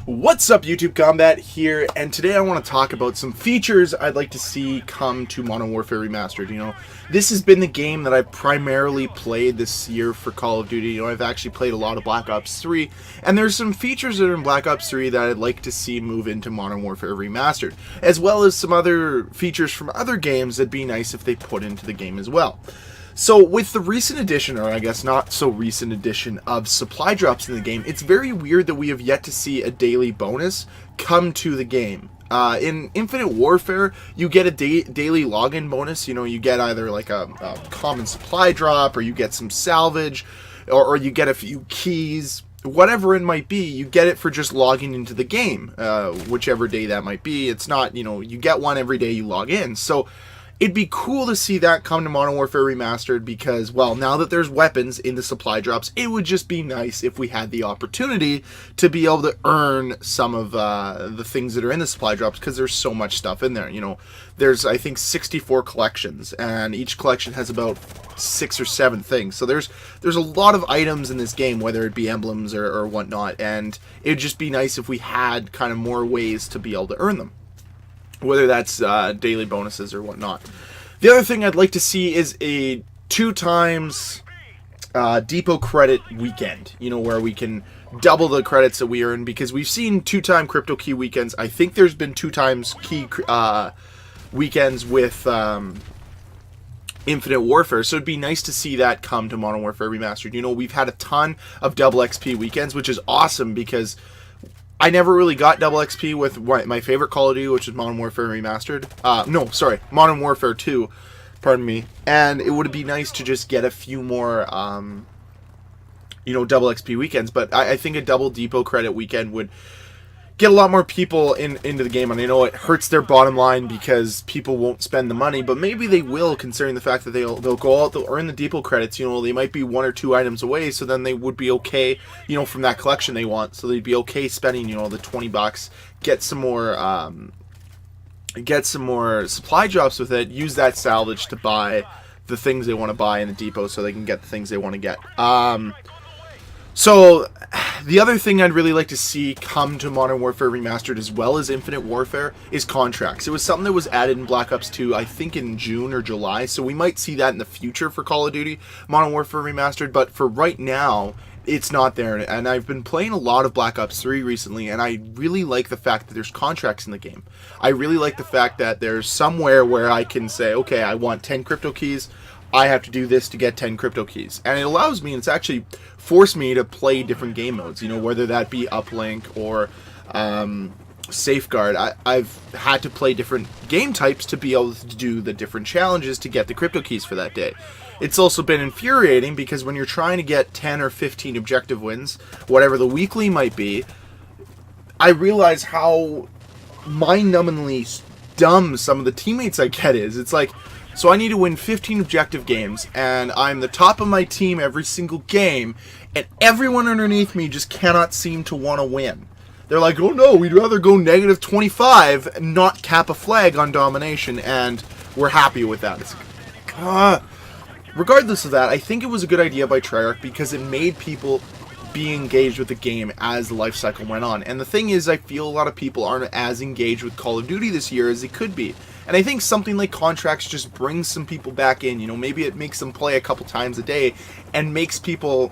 What's up, YouTube? Combat here, and today I want to talk about some features I'd like to see come to Modern Warfare Remastered. This has been the game that I've primarily played this year for Call of Duty. I've actually played a lot of Black Ops 3, and there's some features that are in Black Ops 3 that I'd like to see move into Modern Warfare Remastered, as well as some other features from other games that'd be nice if they put into the game as well. So with the recent addition, or I guess not so recent addition, of supply drops in the game, it's very weird that we have yet to see a daily bonus come to the game. In Infinite Warfare, you get a daily login bonus. You get either like a common supply drop, or you get some salvage, or you get a few keys. Whatever it might be, you get it for just logging into the game, whichever day that might be. It's not, you get one every day you log in. So it'd be cool to see that come to Modern Warfare Remastered because, well, now that there's weapons in the supply drops, it would just be nice if we had the opportunity to be able to earn some of the things that are in the supply drops, because there's so much stuff in there. There's, I think, 64 collections, and each collection has about 6 or 7 things. So there's a lot of items in this game, whether it be emblems or whatnot, and it'd just be nice if we had kind of more ways to be able to earn them, whether that's daily bonuses or whatnot. The other thing I'd like to see is a 2 times depot credit weekend, where we can double the credits that we earn, because we've seen 2-time crypto key weekends. I think there's been 2 times key weekends with Infinite Warfare, so it'd be nice to see that come to Modern Warfare Remastered. We've had a ton of double XP weekends, which is awesome, because I never really got double XP with my favorite Call of Duty, which is Modern Warfare Remastered. Modern Warfare 2, pardon me. And it would be nice to just get a few more, double XP weekends. But I think a double depot credit weekend would get a lot more people into the game. And I know it hurts their bottom line because people won't spend the money, but maybe they will, considering the fact that they'll go out, they'll earn the depot credits. They might be 1 or 2 items away, so then they would be okay, from that collection they want. So they'd be okay spending, the $20, get some more supply drops with it, use that salvage to buy the things they want to buy in the depot, so they can get the things they want to get. So the other thing I'd really like to see come to Modern Warfare Remastered, as well as Infinite Warfare, is contracts. It was something that was added in Black Ops 2, I think in June or July, so we might see that in the future for Call of Duty Modern Warfare Remastered, but for right now, it's not there. And I've been playing a lot of Black Ops 3 recently, and I really like the fact that there's contracts in the game. I really like the fact that there's somewhere where I can say, okay, I want 10 crypto keys, I have to do this to get 10 crypto keys. And it allows me, and it's actually forced me to play different game modes, whether that be uplink or safeguard. I've had to play different game types to be able to do the different challenges to get the crypto keys for that day. It's also been infuriating because when you're trying to get 10 or 15 objective wins, whatever the weekly might be, I realize how mind-numbingly dumb some of the teammates I get is. It's like, so I need to win 15 objective games, and I'm the top of my team every single game, and everyone underneath me just cannot seem to want to win. They're like, oh no, we'd rather go negative 25 and not cap a flag on domination, and we're happy with that. It's regardless of that, I think it was a good idea by Treyarch because it made people be engaged with the game as the life cycle went on. And the thing is, I feel a lot of people aren't as engaged with Call of Duty this year as they could be. And I think something like contracts just brings some people back in. Maybe it makes them play a couple times a day and makes people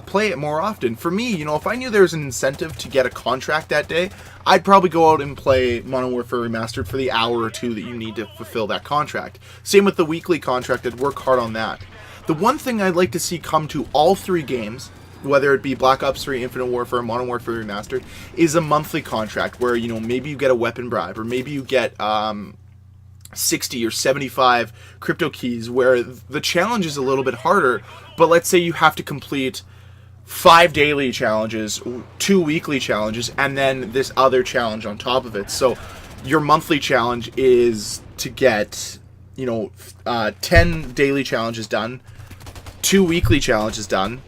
play it more often. For me, if I knew there was an incentive to get a contract that day, I'd probably go out and play Modern Warfare Remastered for the hour or 2 that you need to fulfill that contract. Same with the weekly contract, I'd work hard on that. The one thing I'd like to see come to all 3 games, whether it be Black Ops 3, Infinite Warfare, or Modern Warfare Remastered, is a monthly contract where, maybe you get a weapon bribe, or maybe you get 60 or 75 crypto keys, where the challenge is a little bit harder, but let's say you have to complete 5 daily challenges, 2 weekly challenges, and then this other challenge on top of it. So your monthly challenge is to get 10 daily challenges done, 2 weekly challenges done,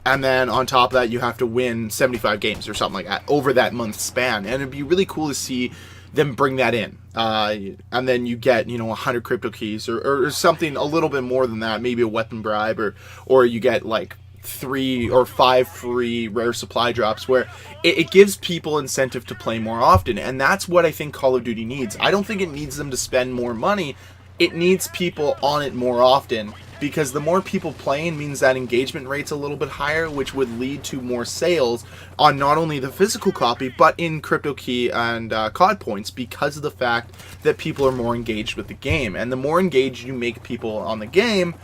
and then on top of that you have to win 75 games or something like that over that month span. And it'd be really cool to see them bring that in, and then you get 100 crypto keys or something a little bit more than that, maybe a weapon bribe, or you get like 3 or 5 free rare supply drops, where it gives people incentive to play more often. And that's what I think Call of Duty needs. I don't think it needs them to spend more money. It needs people on it more often, because the more people playing means that engagement rate's a little bit higher, which would lead to more sales on not only the physical copy, but in crypto key and COD points, because of the fact that people are more engaged with the game. And the more engaged you make people on the game,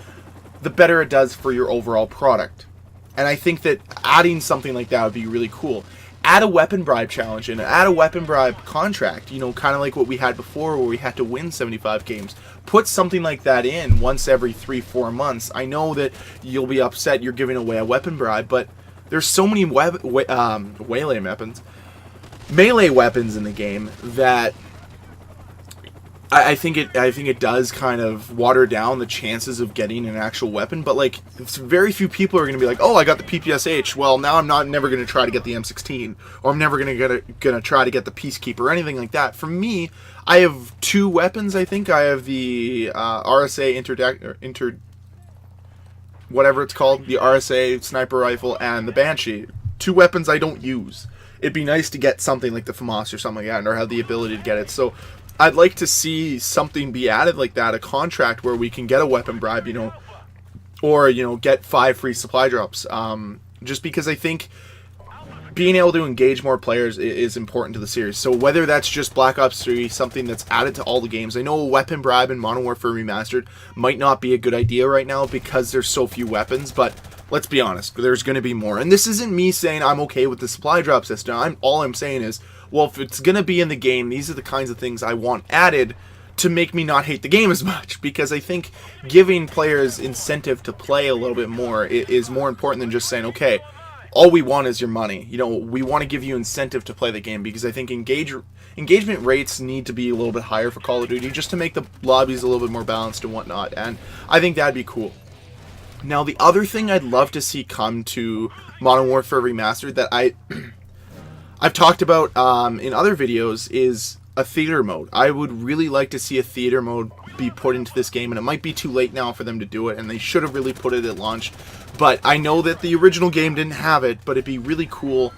the better it does for your overall product. And I think that adding something like that would be really cool. Add a weapon bribe challenge and add a weapon bribe contract, you know, kind of like what we had before where we had to win 75 games. Put something like that in once every 3-4 months. I know that you'll be upset you're giving away a weapon bribe, but there's so many melee weapons in the game that I think it does kind of water down the chances of getting an actual weapon. But like, it's very few people are going to be like, oh, I got the PPSH. Well, now I'm never going to try to get the M16, or I'm never going to try to get the Peacekeeper or anything like that. For me, I have 2 weapons. I think I have the RSA whatever it's called, the RSA sniper rifle and the Banshee. 2 weapons I don't use. It'd be nice to get something like the FAMAS or something like that, or have the ability to get it. So I'd like to see something be added like that, a contract where we can get a weapon bribe, you know, or, you know, get 5 free supply drops. Just because I think being able to engage more players is important to the series. So whether that's just Black Ops 3, something that's added to all the games. I know a weapon bribe in Modern Warfare Remastered might not be a good idea right now because there's so few weapons, but let's be honest, there's going to be more. And this isn't me saying I'm okay with the supply drop system. All I'm saying is, well, if it's going to be in the game, these are the kinds of things I want added to make me not hate the game as much. Because I think giving players incentive to play a little bit more is more important than just saying, okay, all we want is your money. You know, we want to give you incentive to play the game, because I think engagement rates need to be a little bit higher for Call of Duty just to make the lobbies a little bit more balanced and whatnot. And I think that'd be cool. Now, the other thing I'd love to see come to Modern Warfare Remastered that I've talked about in other videos is a theater mode. I would really like to see a theater mode be put into this game, and it might be too late now for them to do it, and they should have really put it at launch. But I know that the original game didn't have it, but it'd be really cool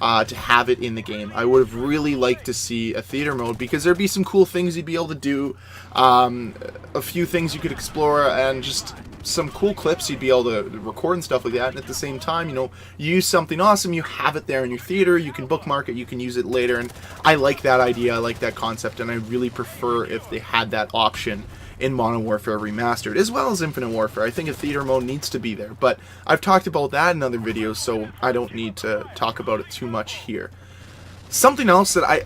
to have it in the game. I would have really liked to see a theater mode, because there'd be some cool things you'd be able to do, a few things you could explore, and just some cool clips you'd be able to record and stuff like that. And at the same time, you know, you use something awesome, you have it there in your theater, you can bookmark it, you can use it later. And I like that idea, I like that concept, and I really prefer if they had that option in Modern Warfare Remastered, as well as Infinite Warfare. I think a theater mode needs to be there, but I've talked about that in other videos, so I don't need to talk about it too much here. Something else that I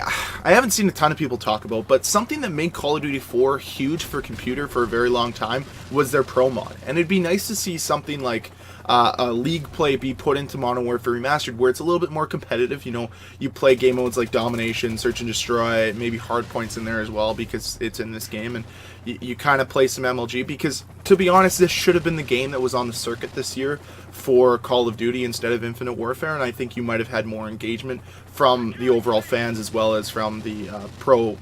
haven't seen a ton of people talk about, but something that made Call of Duty 4 huge for computer for a very long time was their pro mod. And it'd be nice to see something like a league play be put into Modern Warfare Remastered, where it's a little bit more competitive. You know, you play game modes like Domination, Search and Destroy, maybe Hardpoints in there as well, because it's in this game, and you kind of play some MLG, because, to be honest, this should have been the game that was on the circuit this year for Call of Duty instead of Infinite Warfare, and I think you might have had more engagement from the overall fans as well as from the pro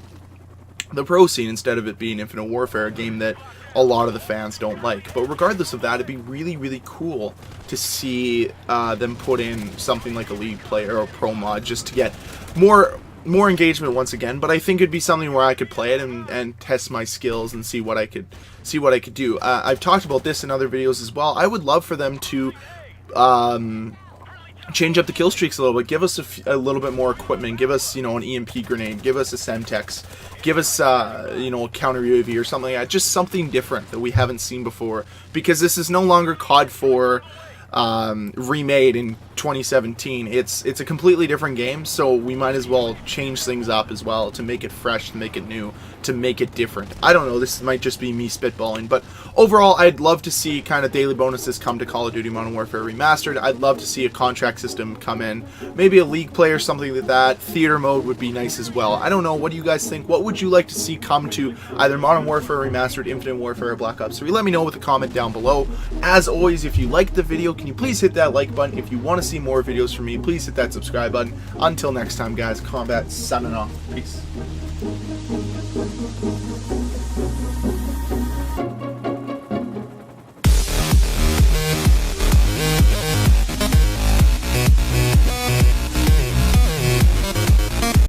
scene, instead of it being Infinite Warfare, a game that a lot of the fans don't like. But regardless of that, it'd be really, really cool to see them put in something like a league play or a pro mod, just to get more engagement once again. But I think it'd be something where I could play it and test my skills and see what I could do. I've talked about this in other videos as well. I would love for them to change up the kill streaks a little bit, give us a little bit more equipment, give us, you know, an EMP grenade, give us a Semtex, give us, you know, a counter UAV or something like that, just something different that we haven't seen before, because this is no longer COD 4 remade in 2017. It's a completely different game, so we might as well change things up as well to make it fresh, to make it new, to make it different. I don't know, this might just be me spitballing, but overall I'd love to see kind of daily bonuses come to Call of Duty Modern Warfare Remastered. I'd love to see a contract system come in, maybe a league play or something like that. Theater mode would be nice as well. I don't know, what do you guys think? What would you like to see come to either Modern Warfare Remastered, Infinite Warfare, or Black Ops 3? Let me know with a comment down below. As always, if you liked the video, can you please hit that like button? If you want to see more videos from me, please hit that subscribe button. Until next time, guys, Combat signing off. Peace.